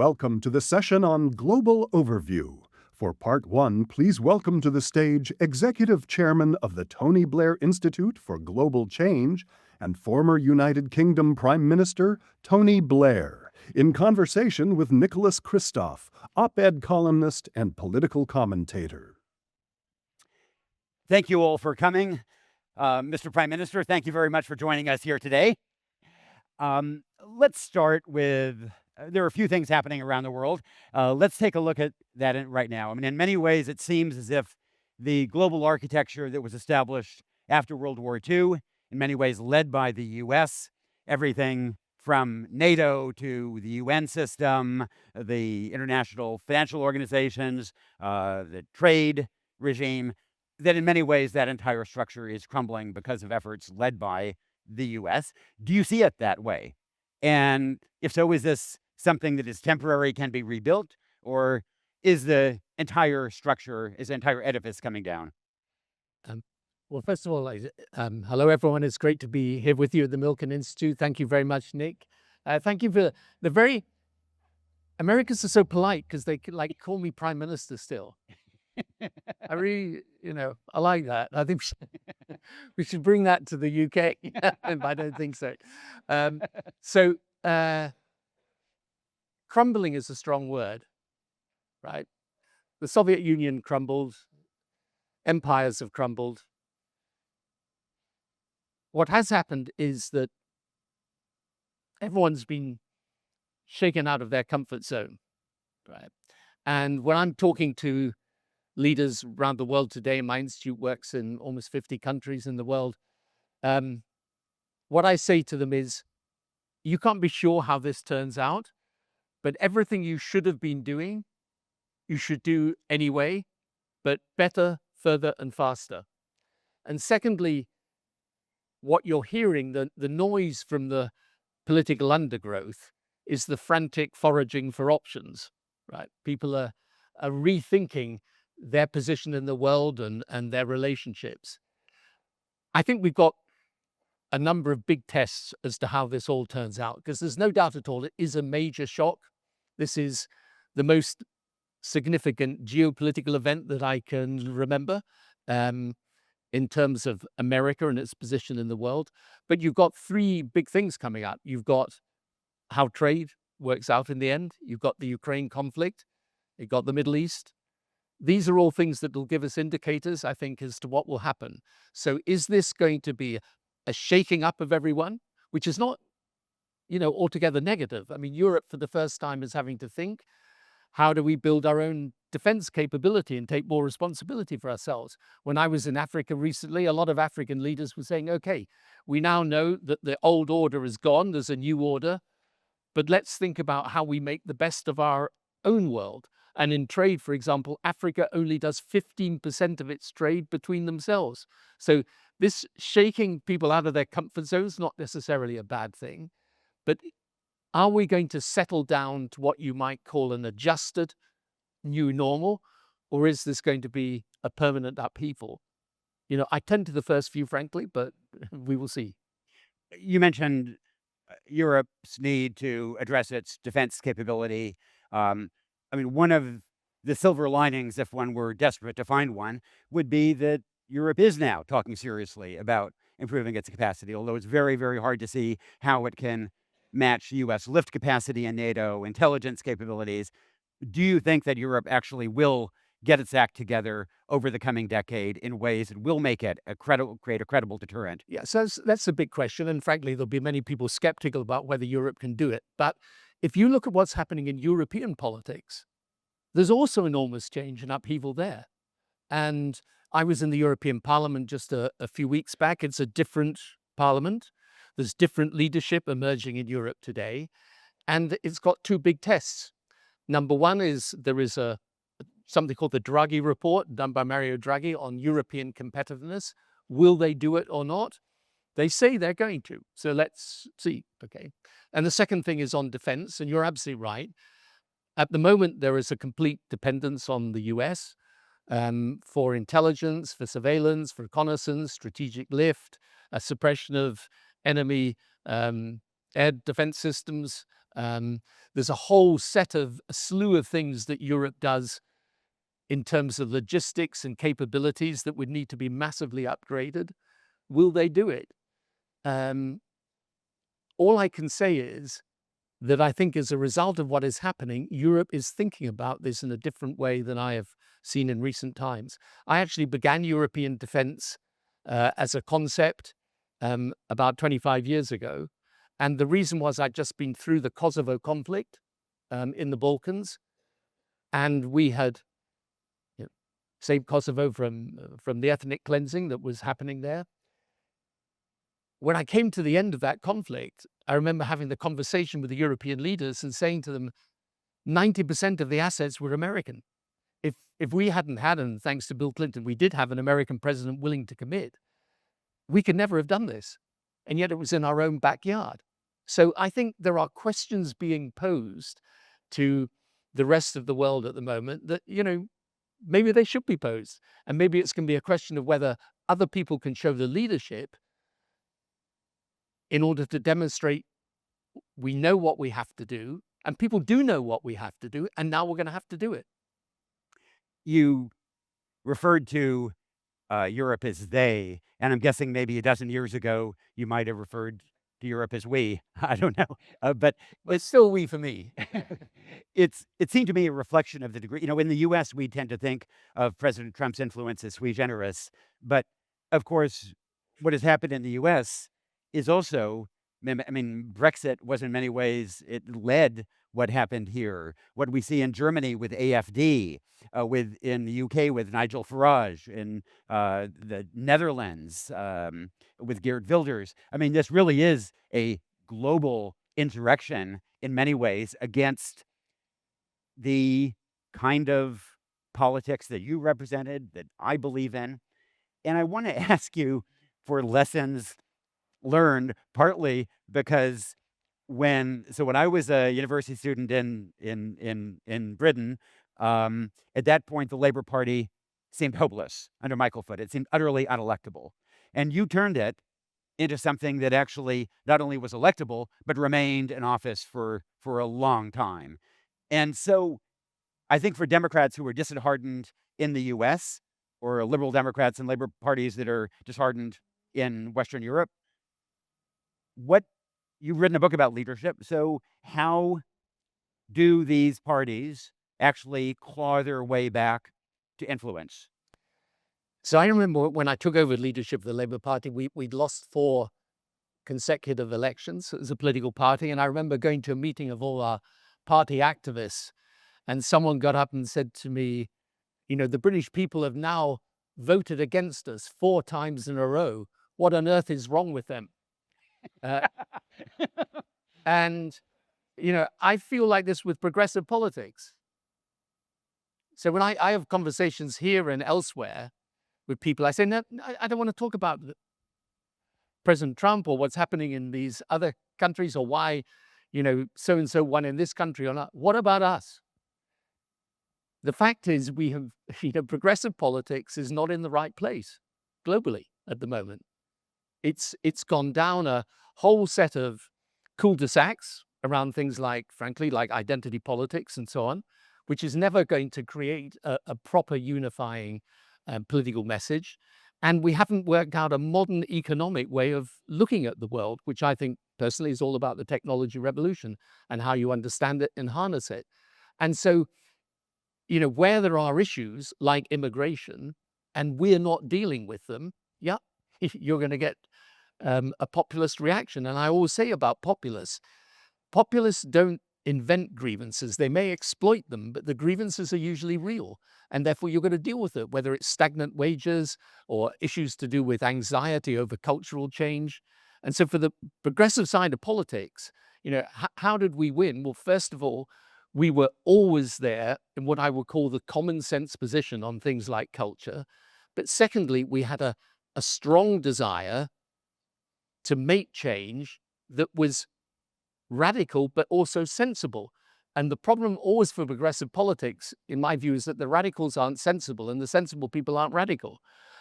welcome to the session on Global Overview. For Part 1, please welcome to the stage Executive Chairman of the Tony Blair Institute for Global Change and former United Kingdom Prime Minister Tony Blair, in conversation with Nicholas Kristof, op-ed columnist and political commentator. Thank you all for coming. Mr. Prime Minister, thank you very much for joining us here today. Let's start with, there are a few things happening around the world. Let's take a look at that right now. I mean, in many ways, it seems as if the global architecture that was established after World War II, in many ways led by the US, everything from NATO to the UN system, the international financial organizations, the trade regime, that in many ways that entire structure is crumbling because of efforts led by the US. Do you see it that way? And if so, is this something that is temporary, can be rebuilt, or is the entire structure, is the entire edifice coming down? Well, first of all, hello everyone. It's great to be here with you at the Milken Institute. Thank you very much, Nick. Thank you for the Americans are so polite because they call me Prime Minister still. I really, I like that. I think we should bring that to the UK. I don't think so. Crumbling is a strong word, right? The Soviet Union crumbled. Empires have crumbled. What has happened is that everyone's been shaken out of their comfort zone, right? And when I'm talking to leaders around the world today, my institute works in almost 50 countries in the world. What I say to them is, you can't be sure how this turns out, but everything you should have been doing, you should do anyway, but better, further, and faster. And secondly, what you're hearing, the noise from the political undergrowth, is the frantic foraging for options, right? People are rethinking their position in the world and their relationships. I think we've got a number of big tests as to how this all turns out, because there's no doubt at all it is a major shock. This is the most significant geopolitical event that I can remember in terms of America and its position in the world. But you've got three big things coming up. You've got how trade works out in the end. You've got the Ukraine conflict. You've got the Middle East. These are all things that will give us indicators, I think, as to what will happen. So is this going to be a shaking up of everyone, which is not, altogether negative? I mean, Europe for the first time is having to think, how do we build our own defense capability and take more responsibility for ourselves? When I was in Africa recently, a lot of African leaders were saying, okay, we now know that the old order is gone, there's a new order, but let's think about how we make the best of our own world. And in trade, for example, Africa only does 15% of its trade between themselves. So this shaking people out of their comfort zone is not necessarily a bad thing. But are we going to settle down to what you might call an adjusted new normal? Or is this going to be a permanent upheaval? I tend to the first few, frankly, but we will see. You mentioned Europe's need to address its defense capability. One of the silver linings, if one were desperate to find one, would be that Europe is now talking seriously about improving its capacity, although it's very, very hard to see how it can match U.S. lift capacity and NATO intelligence capabilities. Do you think that Europe actually will get its act together over the coming decade in ways that will make it create a credible deterrent? Yeah, so that's a big question. And frankly, there'll be many people skeptical about whether Europe can do it. But if you look at what's happening in European politics, there's also enormous change and upheaval there. And I was in the European Parliament just a few weeks back. It's a different parliament. There's different leadership emerging in Europe today. And it's got two big tests. Number one is there is something called the Draghi report done by Mario Draghi on European competitiveness. Will they do it or not? They say they're going to. So let's see. Okay. And the second thing is on defense. And you're absolutely right. At the moment, there is a complete dependence on the US for intelligence, for surveillance, for reconnaissance, strategic lift, suppression of enemy air defense systems, There's a whole a slew of things that Europe does in terms of logistics and capabilities that would need to be massively upgraded. Will they do it? All I can say is that I think as a result of what is happening, Europe is thinking about this in a different way than I have seen in recent times. I actually began European defense as a concept about 25 years ago. And the reason was I'd just been through the Kosovo conflict in the Balkans. And we had saved Kosovo from the ethnic cleansing that was happening there. When I came to the end of that conflict, I remember having the conversation with the European leaders and saying to them, 90% of the assets were American. If we hadn't had, and thanks to Bill Clinton, we did have an American president willing to commit, we could never have done this. And yet it was in our own backyard. So I think there are questions being posed to the rest of the world at the moment that, maybe they should be posed. And maybe it's going to be a question of whether other people can show the leadership in order to demonstrate we know what we have to do, and people do know what we have to do, and now we're going to have to do it. You referred to Europe as they, and I'm guessing maybe a dozen years ago you might have referred to Europe as we. I don't know, but it's still we for me. It seemed to me a reflection of the degree. In the U.S. we tend to think of President Trump's influence as sui generis, but of course, what has happened in the U.S. is also, Brexit was in many ways, it led what happened here. What we see in Germany with AfD, in the UK with Nigel Farage, in the Netherlands with Geert Wilders. This really is a global insurrection in many ways against the kind of politics that you represented, that I believe in. And I want to ask you for lessons learned, partly because when I was a university student in Britain, at that point the Labour Party seemed hopeless under Michael Foot. It seemed utterly unelectable, and you turned it into something that actually not only was electable but remained in office for a long time. And so, I think for Democrats who are disheartened in the U.S., or liberal Democrats and Labour parties that are disheartened in Western Europe, you've written a book about leadership. So how do these parties actually claw their way back to influence? So I remember when I took over leadership of the Labour Party, we'd lost 4 consecutive elections as a political party. And I remember going to a meeting of all our party activists, and someone got up and said to me, the British people have now voted against us 4 times in a row. What on earth is wrong with them? And, I feel like this with progressive politics. So when I have conversations here and elsewhere with people, I say, no, I don't want to talk about President Trump or what's happening in these other countries or why, so-and-so won in this country or not. What about us? The fact is we have, progressive politics is not in the right place globally at the moment. It's gone down a whole set of cul-de-sacs around things like, frankly, like identity politics and so on, which is never going to create a proper unifying political message. And we haven't worked out a modern economic way of looking at the world, which I think personally is all about the technology revolution and how you understand it and harness it. And so, where there are issues like immigration and we're not dealing with them, you're going to get a populist reaction. And I always say about populists don't invent grievances. They may exploit them, but the grievances are usually real. And therefore, you're going to deal with it, whether it's stagnant wages or issues to do with anxiety over cultural change. And so for the progressive side of politics, how did we win? Well, first of all, we were always there in what I would call the common sense position on things like culture. But secondly, we had a strong desire to make change that was radical, but also sensible. And the problem always for progressive politics, in my view, is that the radicals aren't sensible and the sensible people aren't radical.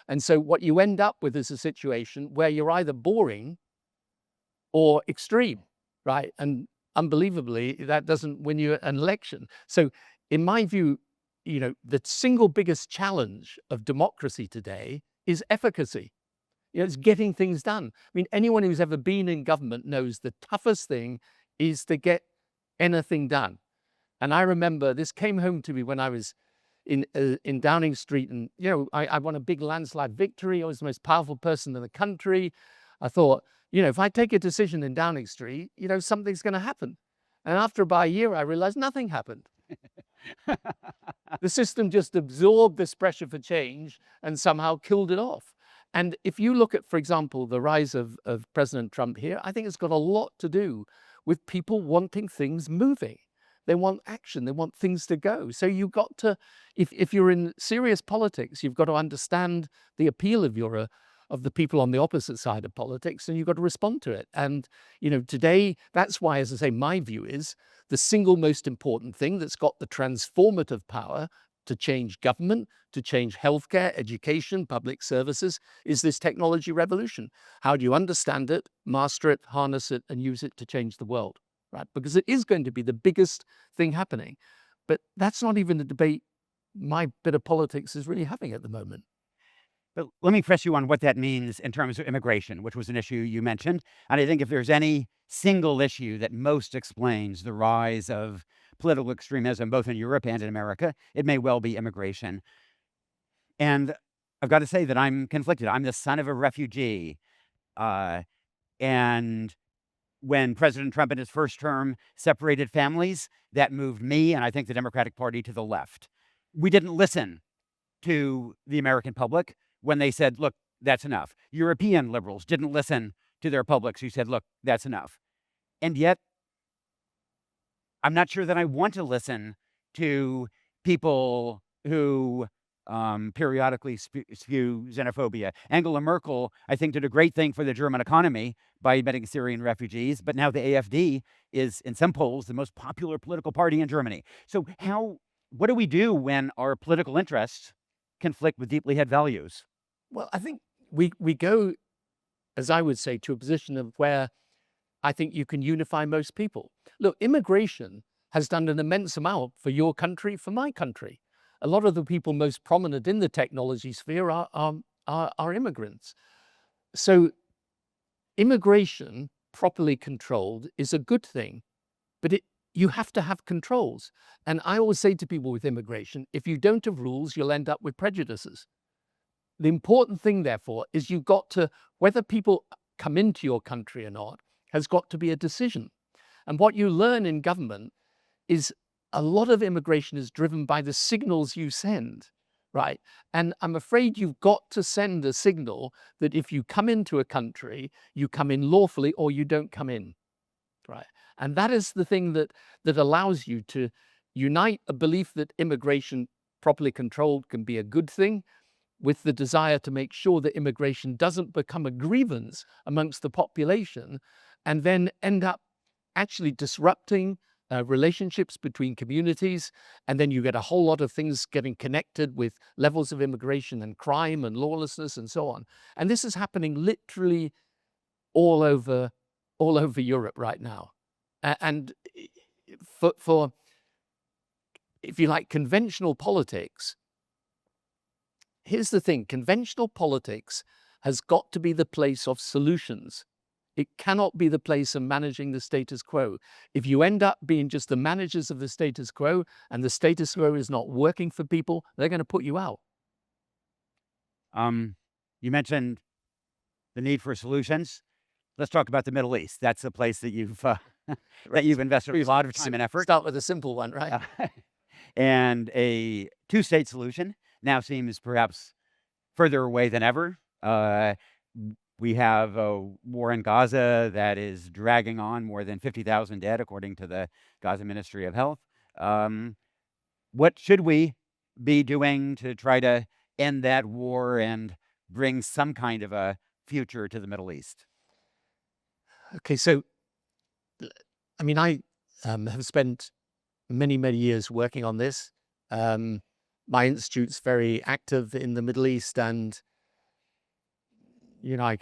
And so what you end up with is a situation where you're either boring or extreme, right? And unbelievably, that doesn't win you an election. So in my view, the single biggest challenge of democracy today is efficacy. It's getting things done. I mean, anyone who's ever been in government knows the toughest thing is to get anything done. And I remember this came home to me when I was in Downing Street, and I won a big landslide victory. I was the most powerful person in the country. I thought, if I take a decision in Downing Street, something's going to happen. And after about a year, I realized nothing happened. The system just absorbed this pressure for change and somehow killed it off. And if you look at, for example, the rise of President Trump here, I think it's got a lot to do with people wanting things moving. They want action. They want things to go. So you've got to, if you're in serious politics, you've got to understand the appeal of the people on the opposite side of politics, and you've got to respond to it. And, today, that's why, as I say, my view is the single most important thing that's got the transformative power to change government, to change healthcare, education, public services, is this technology revolution. How do you understand it, master it, harness it, and use it to change the world? Right? Because it is going to be the biggest thing happening. But that's not even the debate my bit of politics is really having at the moment. But let me press you on what that means in terms of immigration, which was an issue you mentioned. And I think if there's any single issue that most explains the rise of political extremism, both in Europe and in America, it may well be immigration. And I've got to say that I'm conflicted. I'm the son of a refugee. And when President Trump in his first term separated families, that moved me and I think the Democratic Party to the left. We didn't listen to the American public when they said, look, that's enough. European liberals didn't listen to their publics who said, look, that's enough. And yet, I'm not sure that I want to listen to people who periodically spew xenophobia. Angela Merkel, I think, did a great thing for the German economy by admitting Syrian refugees, but now the AfD is, in some polls, the most popular political party in Germany. So what do we do when our political interests conflict with deeply held values? Well, I think we go, as I would say, to a position of where I think you can unify most people. Look, immigration has done an immense amount for your country, for my country. A lot of the people most prominent in the technology sphere are immigrants. So immigration, properly controlled, is a good thing, but you have to have controls. And I always say to people with immigration, if you don't have rules, you'll end up with prejudices. The important thing, therefore, is you've got to, whether people come into your country or not, has got to be a decision. And what you learn in government is a lot of immigration is driven by the signals you send, right? And I'm afraid you've got to send a signal that if you come into a country, you come in lawfully or you don't come in, right? And that is the thing that allows you to unite a belief that immigration properly controlled can be a good thing with the desire to make sure that immigration doesn't become a grievance amongst the population and then end up actually disrupting relationships between communities. And then you get a whole lot of things getting connected with levels of immigration and crime and lawlessness and so on. And this is happening literally all over Europe right now. And for, if you like, conventional politics, here's the thing, conventional politics has got to be the place of solutions. It cannot be the place of managing the status quo. If you end up being just the managers of the status quo and the status quo is not working for people, they're going to put you out. You mentioned the need for solutions. Let's talk about the Middle East. That's a place that you've that you've invested a lot of time and effort. Start with a simple one, right? And a two-state solution now seems perhaps further away than ever. We have a war in Gaza that is dragging on, more than 50,000 dead, according to the Gaza Ministry of Health. What should we be doing to try to end that war and bring some kind of a future to the Middle East? Okay, so, I mean, I have spent many, many years working on this. My institute's very active in the Middle East, and I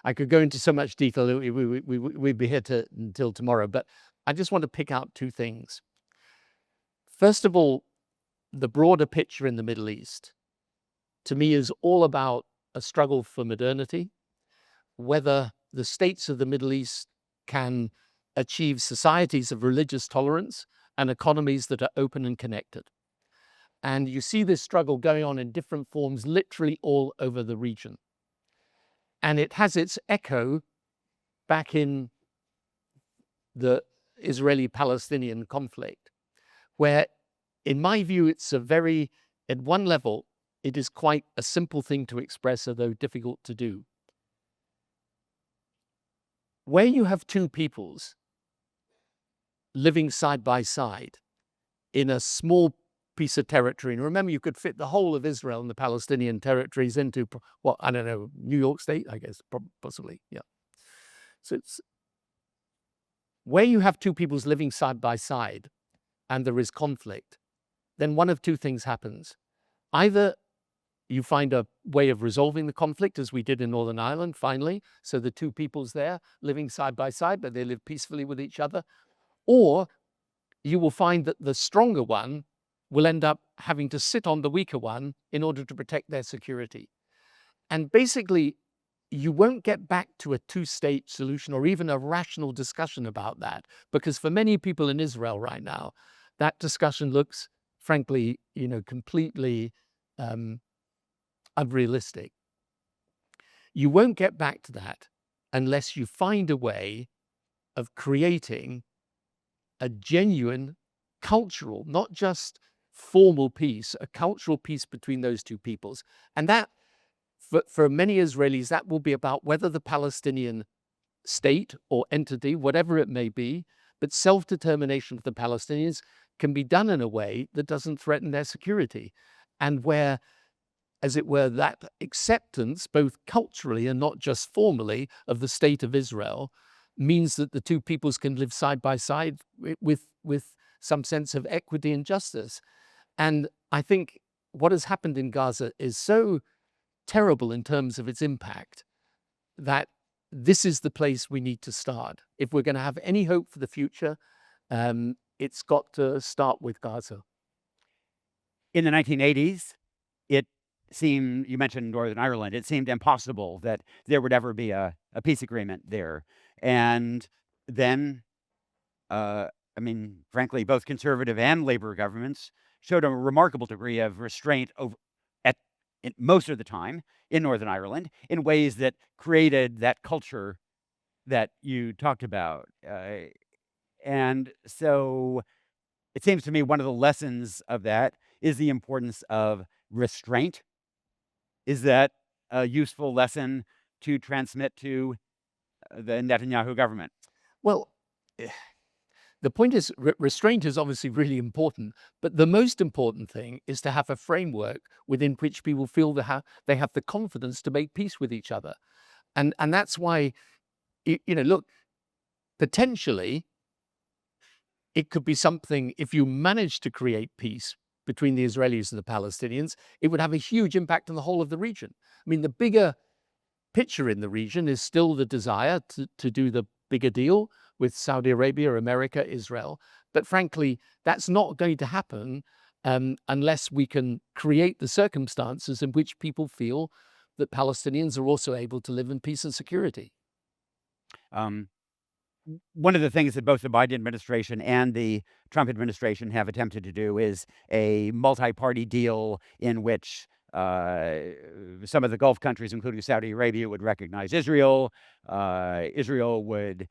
I could go into so much detail. We'd be here until tomorrow, but I just want to pick out two things. First of all, the broader picture in the Middle East, to me, is all about a struggle for modernity, whether the states of the Middle East can achieve societies of religious tolerance and economies that are open and connected. And you see this struggle going on in different forms literally all over the region. And it has its echo back in the Israeli-Palestinian conflict, where, in my view, it's at one level, it is quite a simple thing to express, although difficult to do. Where you have two peoples living side by side in a small piece of territory, and remember, you could fit the whole of Israel and the Palestinian territories into, well, I don't know, New York State, I guess, possibly, yeah. So it's where you have two peoples living side by side and there is conflict, then one of two things happens. Either you find a way of resolving the conflict, as we did in Northern Ireland, finally, so the two peoples there living side by side, but they live peacefully with each other, or you will find that the stronger one will end up having to sit on the weaker one in order to protect their security. And basically, you won't get back to a two-state solution or even a rational discussion about that, because for many people in Israel right now, that discussion looks, frankly, completely unrealistic. You won't get back to that unless you find a way of creating a genuine cultural, not just formal peace, a cultural peace between those two peoples. And that, for many Israelis, that will be about whether the Palestinian state or entity, whatever it may be, but self-determination of the Palestinians can be done in a way that doesn't threaten their security, and where, as it were, that acceptance, both culturally and not just formally, of the state of Israel means that the two peoples can live side by side with some sense of equity and justice. And I think what has happened in Gaza is so terrible in terms of its impact that this is the place we need to start. If we're going to have any hope for the future, it's got to start with Gaza. In the 1980s, it seemed, you mentioned Northern Ireland, it seemed impossible that there would ever be a peace agreement there. And then, frankly, both conservative and labor governments showed a remarkable degree of restraint most of the time in Northern Ireland in ways that created that culture that you talked about. And so it seems to me one of the lessons of that is the importance of restraint. Is that a useful lesson to transmit to the Netanyahu government? Well, the point is, restraint is obviously really important, but the most important thing is to have a framework within which people feel they have the confidence to make peace with each other. And that's why, look, potentially, it could be something, if you manage to create peace between the Israelis and the Palestinians, it would have a huge impact on the whole of the region. I mean, the bigger picture in the region is still the desire to do the bigger deal with Saudi Arabia, America, Israel. But frankly, that's not going to happen unless we can create the circumstances in which people feel that Palestinians are also able to live in peace and security. One of the things that both the Biden administration and the Trump administration have attempted to do is a multi-party deal in which some of the Gulf countries, including Saudi Arabia, would recognize Israel. Israel would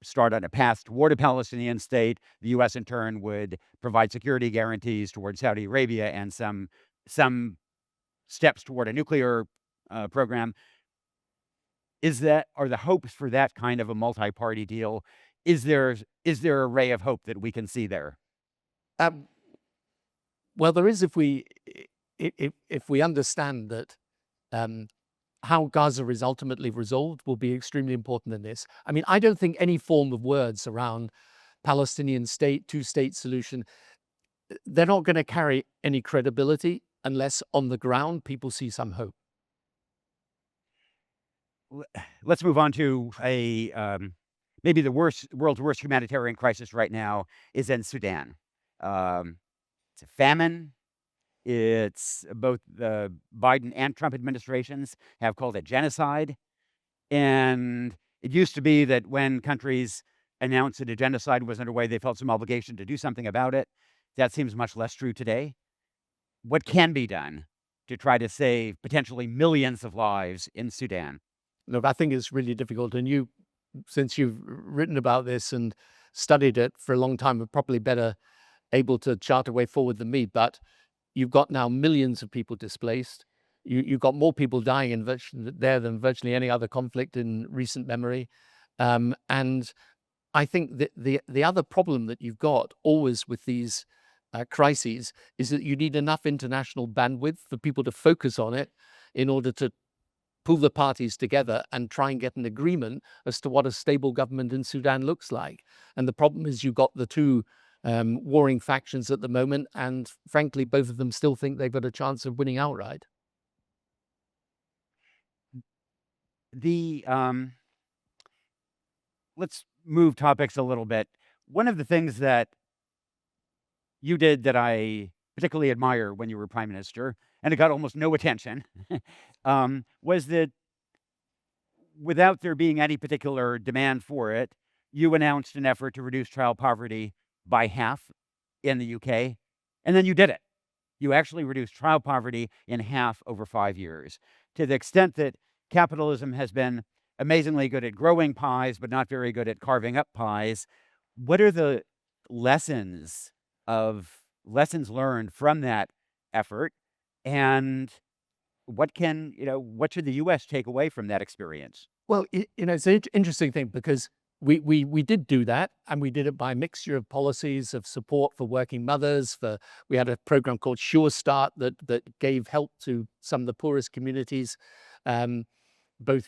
start on a path toward a Palestinian state. The U.S. in turn would provide security guarantees toward Saudi Arabia and some steps toward a nuclear program. Are the hopes for that kind of a multi-party deal? Is there a ray of hope that we can see there? Well, there is if we understand that how Gaza is ultimately resolved will be extremely important in this. I mean, I don't think any form of words around Palestinian state, two-state solution, they're not going to carry any credibility unless on the ground people see some hope. let's move on to maybe the world's worst humanitarian crisis right now is in Sudan. It's a famine. It's both the Biden and Trump administrations have called it genocide. And it used to be that when countries announced that a genocide was underway, they felt some obligation to do something about it. That seems much less true today. What can be done to try to save potentially millions of lives in Sudan? Look, I think it's really difficult. And you, since you've written about this and studied it for a long time, are probably better able to chart a way forward than me. But you've got now millions of people displaced. You've got more people dying in there than virtually any other conflict in recent memory. And I think that the other problem that you've got always with these crises is that you need enough international bandwidth for people to focus on it in order to pull the parties together and try and get an agreement as to what a stable government in Sudan looks like. And the problem is you've got the two warring factions at the moment, and frankly, both of them still think they've got a chance of winning outright. The let's move topics a little bit. One of the things that you did that I particularly admire when you were prime minister, and it got almost no attention, was that without there being any particular demand for it, you announced an effort to reduce child poverty by half in the UK, and then you did it. You actually reduced child poverty in half over 5 years, to the extent that capitalism has been amazingly good at growing pies, but not very good at carving up pies. What are the lessons learned from that effort, and what should the U.S. take away from that experience? Well, it's an interesting thing because we did do that, and we did it by a mixture of policies of support for working mothers. We had a program called Sure Start that gave help to some of the poorest communities, both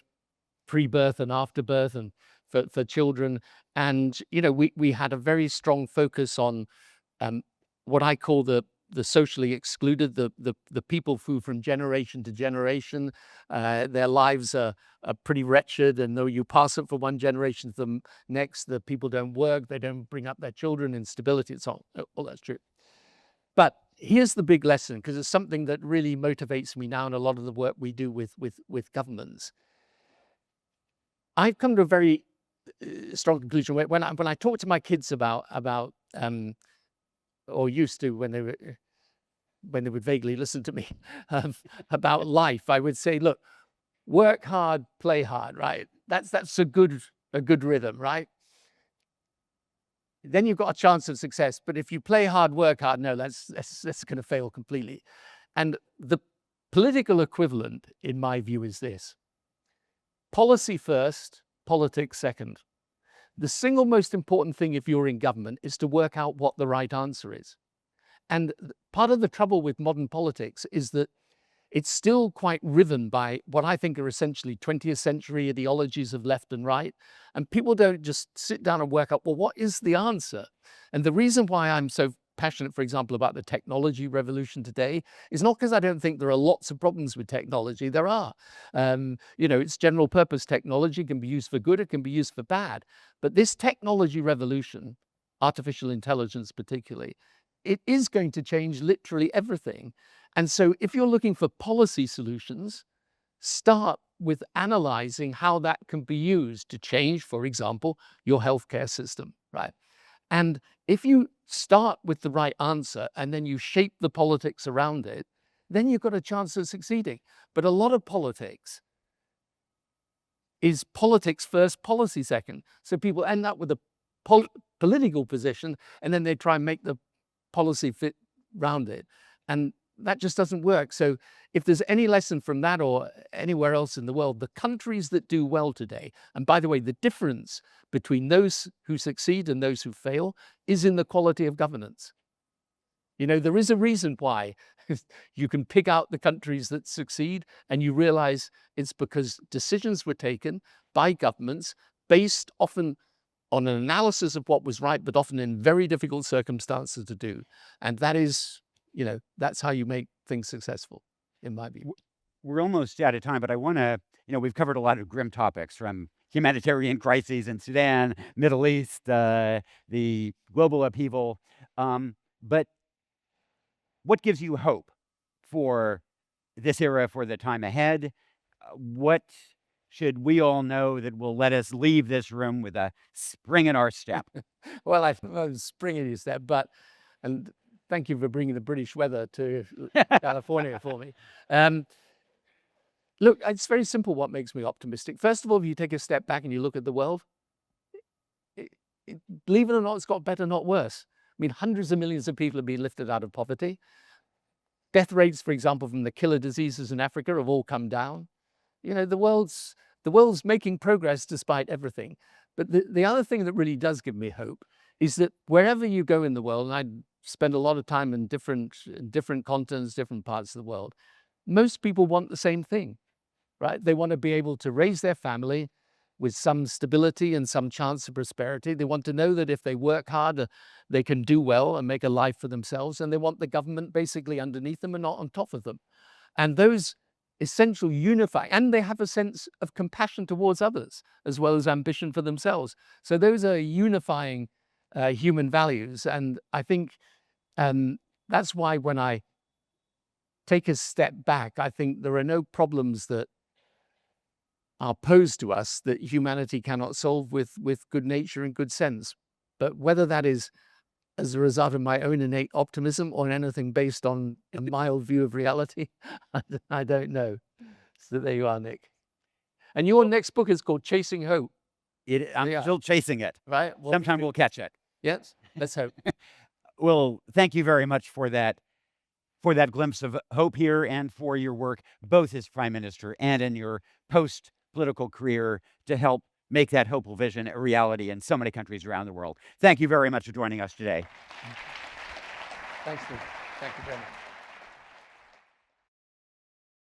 pre-birth and after birth, and for children. And we had a very strong focus on what I call the socially excluded, the people who from generation to generation, their lives are pretty wretched, and though you pass it from one generation to the next, the people don't work, they don't bring up their children, instability, and so on. All that's true. But here's the big lesson, because it's something that really motivates me now in a lot of the work we do with governments. I've come to a very strong conclusion when I talk to my kids about or used to when they would vaguely listen to me about life, I would say, look, work hard, play hard, right? That's a good rhythm, right? Then you've got a chance of success. But if you play hard, work hard, no, that's going to fail completely. And the political equivalent, in my view, is this: policy first, politics second. The single most important thing if you're in government is to work out what the right answer is. And part of the trouble with modern politics is that it's still quite riven by what I think are essentially 20th century ideologies of left and right. And people don't just sit down and work out, well, what is the answer? And the reason why I'm so passionate, for example, about the technology revolution today is not because I don't think there are lots of problems with technology. There are. It's general purpose technology. It can be used for good. It can be used for bad. But this technology revolution, artificial intelligence particularly, it is going to change literally everything. And so if you're looking for policy solutions, start with analyzing how that can be used to change, for example, your healthcare system, right? And if you start with the right answer and then you shape the politics around it, then you've got a chance of succeeding. But a lot of politics is politics first, policy second. So people end up with a political position, and then they try and make the policy fit round it. And that just doesn't work. So if there's any lesson from that or anywhere else in the world, the countries that do well today, and by the way, the difference between those who succeed and those who fail is in the quality of governance. There is a reason why you can pick out the countries that succeed, and you realize it's because decisions were taken by governments based often on an analysis of what was right, but often in very difficult circumstances to do. And that is, that's how you make things successful, in my view. We're almost out of time, but I want to we've covered a lot of grim topics, from humanitarian crises in Sudan, Middle East, the global upheaval. But what gives you hope for this era, for the time ahead? What should we all know that will let us leave this room with a spring in our step? Well, I'm springing your step, and thank you for bringing the British weather to California for me. Look, it's very simple what makes me optimistic. First of all, if you take a step back and you look at the world, believe it or not, it's got better, not worse. I mean, hundreds of millions of people have been lifted out of poverty. Death rates, for example, from the killer diseases in Africa have all come down. The world's making progress despite everything. But the other thing that really does give me hope is that wherever you go in the world, and I spend a lot of time in different continents, different parts of the world, most people want the same thing, right? They want to be able to raise their family with some stability and some chance of prosperity. They want to know that if they work hard, they can do well and make a life for themselves. And they want the government basically underneath them and not on top of them. And those essential unify, and they have a sense of compassion towards others as well as ambition for themselves. So those are unifying human values. And I think that's why when I take a step back, I think there are no problems that are posed to us that humanity cannot solve with good nature and good sense. But whether that is as a result of my own innate optimism or anything based on a mild view of reality, I don't know. So there you are, Nick. And your next book is called Chasing Hope. I'm still chasing it. Right? Well, Sometime we'll catch it. Yes, let's hope. Well, thank you very much for that glimpse of hope here, and for your work, both as Prime Minister and in your post-political career, to help make that hopeful vision a reality in so many countries around the world. Thank you very much for joining us today. Thanks, Nick. Thank you very much.